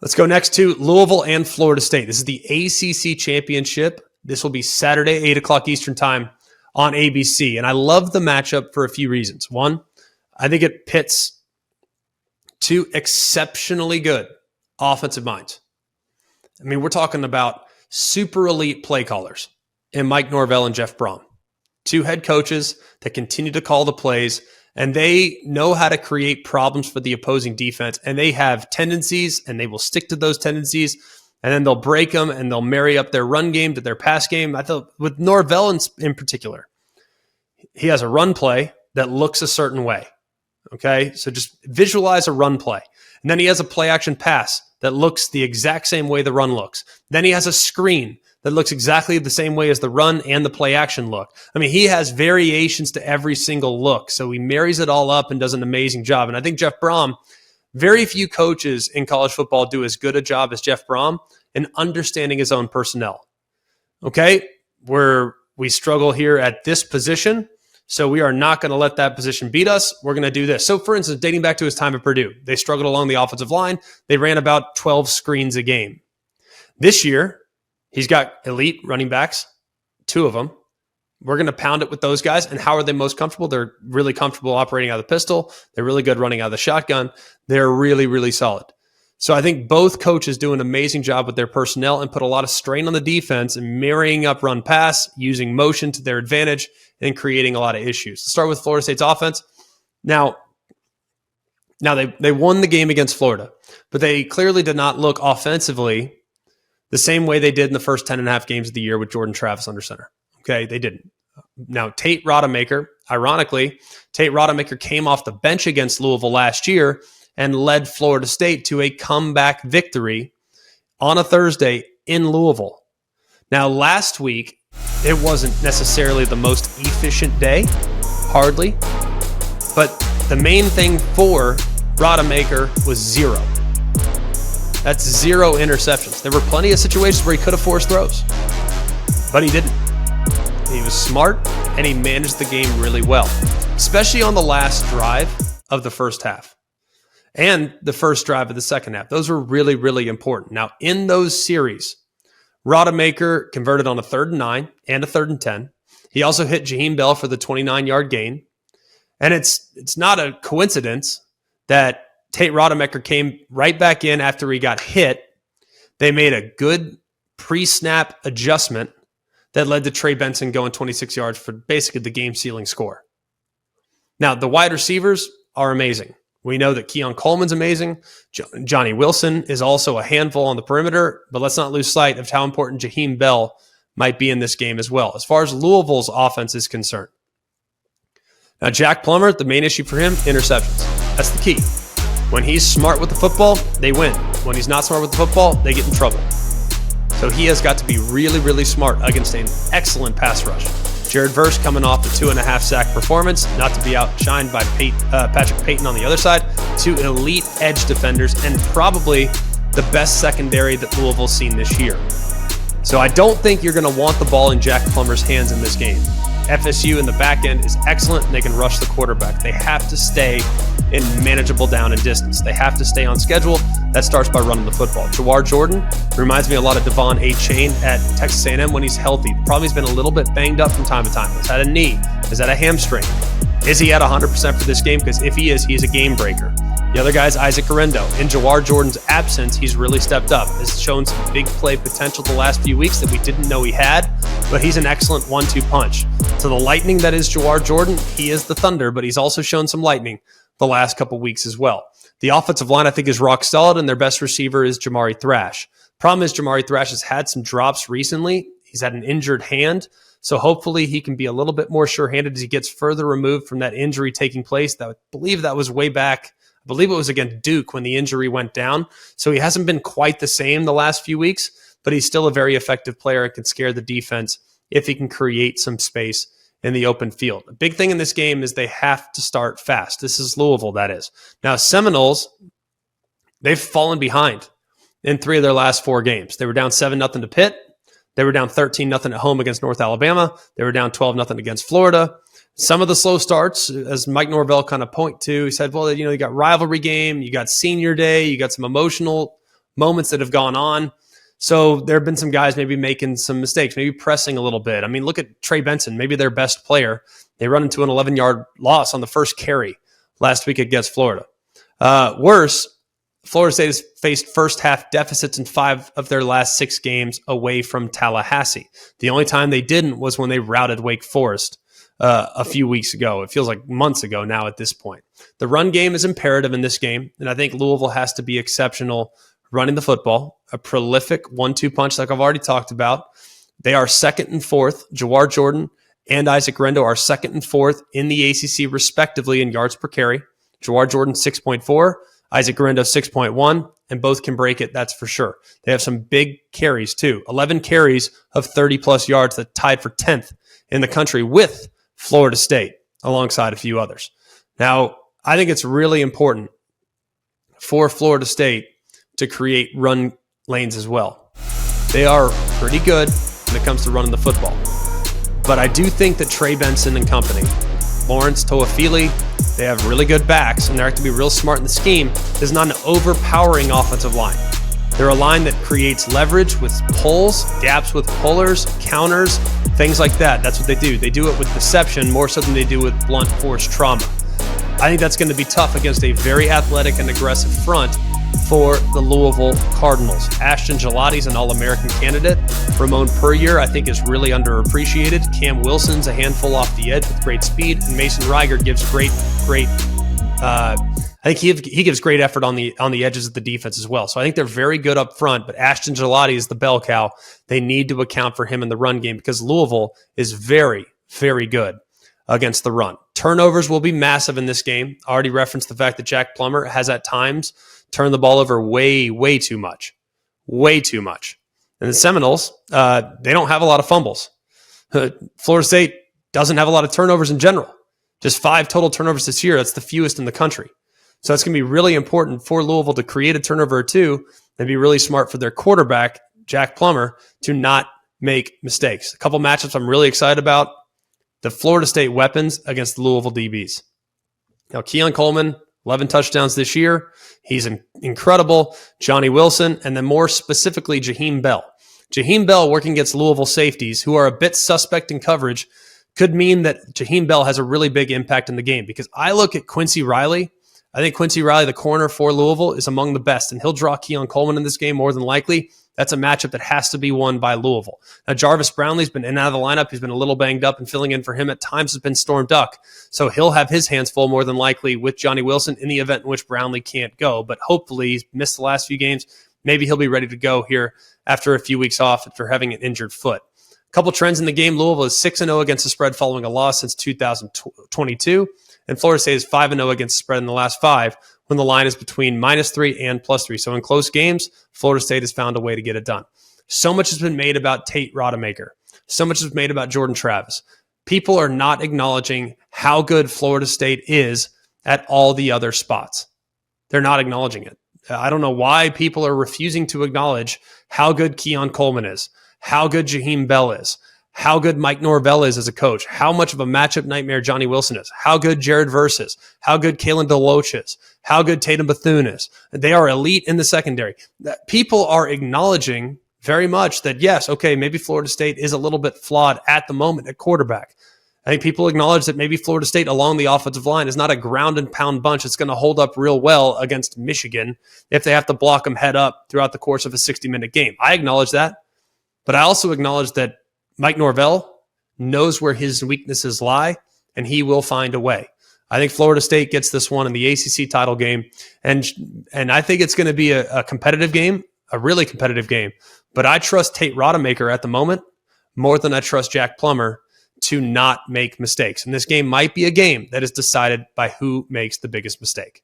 Let's go next to Louisville and Florida State. This is the ACC championship. This will be Saturday, 8 o'clock Eastern time on ABC. And I love the matchup for a few reasons. One, I think it pits two exceptionally good offensive minds. I mean, we're talking about super elite play callers in Mike Norvell and Jeff Brom. Two head coaches that continue to call the plays, and they know how to create problems for the opposing defense, and they have tendencies, and they will stick to those tendencies, and then they'll break them, and they'll marry up their run game to their pass game. I thought with Norvell in particular, he has a run play that looks a certain way, okay? So just visualize a run play. And then he has a play-action pass that looks the exact same way the run looks. Then he has a screen that looks exactly the same way as the run and the play action look. I mean, he has variations to every single look. So he marries it all up and does an amazing job. And I think Jeff Brom, very few coaches in college football do as good a job as Jeff Brom in understanding his own personnel. Okay, we struggle here at this position, so we are not going to let that position beat us. We're going to do this. So for instance, dating back to his time at Purdue, they struggled along the offensive line. They ran about 12 screens a game. This year, he's got elite running backs, two of them. We're going to pound it with those guys. And how are they most comfortable? They're really comfortable operating out of the pistol. They're really good running out of the shotgun. They're really, really solid. So I think both coaches do an amazing job with their personnel and put a lot of strain on the defense and marrying up run pass, using motion to their advantage, and creating a lot of issues. Let's start with Florida State's offense. Now they won the game against Florida, but they clearly did not look offensively the same way they did in the first 10 and a half games of the year with Jordan Travis under center. Okay, they didn't. Now, Tate Rodemaker, ironically, came off the bench against Louisville last year and led Florida State to a comeback victory on a Thursday in Louisville. Now, last week, it wasn't necessarily the most efficient day, hardly, but the main thing for Rodemaker was zero. That's zero interceptions. There were plenty of situations where he could have forced throws, but he didn't. He was smart, and he managed the game really well, especially on the last drive of the first half and the first drive of the second half. Those were really, really important. Now, in those series, Rodemaker converted on a 3rd and 9 and a 3rd and 10. He also hit Jaheim Bell for the 29-yard gain. And it's not a coincidence that Tate Rodemaker came right back in after he got hit. They made a good pre-snap adjustment that led to Trey Benson going 26 yards for basically the game-sealing score. Now, the wide receivers are amazing. We know that Keon Coleman's amazing. Johnny Wilson is also a handful on the perimeter, but let's not lose sight of how important Jaheim Bell might be in this game as well, as far as Louisville's offense is concerned. Now, Jack Plummer, the main issue for him, interceptions. That's the key. When he's smart with the football, they win. When he's not smart with the football, they get in trouble. So he has got to be really, really smart against an excellent pass rush. Jared Verse coming off the 2.5 sack performance, not to be outshined by Patrick Payton on the other side. Two elite edge defenders and probably the best secondary that Louisville's seen this year. So I don't think you're going to want the ball in Jack Plummer's hands in this game. FSU in the back end is excellent, and they can rush the quarterback. They have to stay in manageable down and distance. They have to stay on schedule. That starts by running the football. Jawar Jordan reminds me a lot of Devon A-Chain at Texas A&M when he's healthy. The problem, he's been a little bit banged up from time to time. He's had a knee. He's had a hamstring. Is he at 100% for this game? Because if he is, he's a game breaker. The other guy is Isaac Orendo. In Jawar Jordan's absence, he's really stepped up. Has shown some big play potential the last few weeks that we didn't know he had, but he's an excellent 1-2 punch. To the lightning that is Jawar Jordan, he is the thunder, but he's also shown some lightning the last couple weeks as well. The offensive line, I think, is rock solid, and their best receiver is Jamari Thrash. Problem is Jamari Thrash has had some drops recently. He's had an injured hand, so hopefully he can be a little bit more sure-handed as he gets further removed from that injury taking place. I believe that was way back. I believe it was against Duke when the injury went down. So he hasn't been quite the same the last few weeks, but he's still a very effective player and can scare the defense if he can create some space in the open field. The big thing in this game is they have to start fast. This is Louisville, that is. Now, Seminoles, they've fallen behind in 3 of their last 4 games. They were down 7-0 to Pitt. They were down 13-0 at home against North Alabama. They were down 12-0 against Florida. Some of the slow starts, as Mike Norvell kind of point to, he said, well, you got rivalry game, you got senior day, you got some emotional moments that have gone on. So there have been some guys maybe making some mistakes, maybe pressing a little bit. I mean, look at Trey Benson, maybe their best player. They run into an 11-yard loss on the first carry last week against Florida. Worse, Florida State has faced first half deficits in 5 of their last 6 games away from Tallahassee. The only time they didn't was when they routed Wake Forest a few weeks ago. It feels like months ago now at this point. The run game is imperative in this game, and I think Louisville has to be exceptional running the football, a prolific 1-2 punch like I've already talked about. They are 2nd and 4th. Jawar Jordan and Isaac Rendo are 2nd and 4th in the ACC respectively in yards per carry. Jawar Jordan 6.4, Isaac Rendo 6.1, and both can break it, that's for sure. They have some big carries too. 11 carries of 30-plus yards that tied for 10th in the country with Florida State alongside a few others. Now, I think it's really important for Florida State to create run lanes as well. They are pretty good when it comes to running the football. But I do think that Trey Benson and company, Lawrence Toafili, they have really good backs, and they're going to be real smart in the scheme, is not an overpowering offensive line. They're a line that creates leverage with pulls, gaps with pullers, counters, things like that. That's what they do. They do it with deception more so than they do with blunt force trauma. I think that's going to be tough against a very athletic and aggressive front for the Louisville Cardinals. Ashton Gelati's an All-American candidate. Ramon Puryear, I think, is really underappreciated. Cam Wilson's a handful off the edge with great speed, and Mason Reiger gives I think he gives great effort on the edges of the defense as well. So I think they're very good up front, but Ashton Gelati is the bell cow. They need to account for him in the run game because Louisville is very, very good against the run. Turnovers will be massive in this game. I already referenced the fact that Jack Plummer has at times turned the ball over way, way too much. Way too much. And the Seminoles, they don't have a lot of fumbles. Florida State doesn't have a lot of turnovers in general. Just 5 total turnovers this year. That's the fewest in the country. So it's going to be really important for Louisville to create a turnover or two and be really smart for their quarterback, Jack Plummer, to not make mistakes. A couple matchups I'm really excited about. The Florida State weapons against the Louisville DBs. Now, Keon Coleman, 11 touchdowns this year. He's incredible. Johnny Wilson, and then more specifically, Jaheim Bell. Jaheim Bell working against Louisville safeties who are a bit suspect in coverage could mean that Jaheim Bell has a really big impact in the game because I look at Quincy Riley. I think Quincy Riley, the corner for Louisville, is among the best, and he'll draw Keon Coleman in this game more than likely. That's a matchup that has to be won by Louisville. Now, Jarvis Brownlee's been in and out of the lineup. He's been a little banged up, and filling in for him at times has been Storm Duck. So he'll have his hands full more than likely with Johnny Wilson in the event in which Brownlee can't go. But hopefully he's missed the last few games. Maybe he'll be ready to go here after a few weeks off after having an injured foot. A couple trends in the game. Louisville is 6-0 against the spread following a loss since 2022. And Florida State is 5-0 against the spread in the last 5 when the line is between -3 and +3. So in close games, Florida State has found a way to get it done. So much has been made about Tate Rodemaker. So much has been made about Jordan Travis. People are not acknowledging how good Florida State is at all the other spots. They're not acknowledging it. I don't know why people are refusing to acknowledge how good Keon Coleman is, how good Jaheim Bell is, how good Mike Norvell is as a coach, how much of a matchup nightmare Johnny Wilson is, how good Jared Verse is, how good Kalen DeLoach is, how good Tatum Bethune is. They are elite in the secondary. People are acknowledging very much that, yes, okay, maybe Florida State is a little bit flawed at the moment at quarterback. I think people acknowledge that maybe Florida State along the offensive line is not a ground and pound bunch that's going to hold up real well against Michigan if they have to block them head up throughout the course of a 60-minute game. I acknowledge that, but I also acknowledge that Mike Norvell knows where his weaknesses lie, and he will find a way. I think Florida State gets this one in the ACC title game, and I think it's going to be a competitive game, a really competitive game. But I trust Tate Rodemaker at the moment more than I trust Jack Plummer to not make mistakes. And this game might be a game that is decided by who makes the biggest mistake.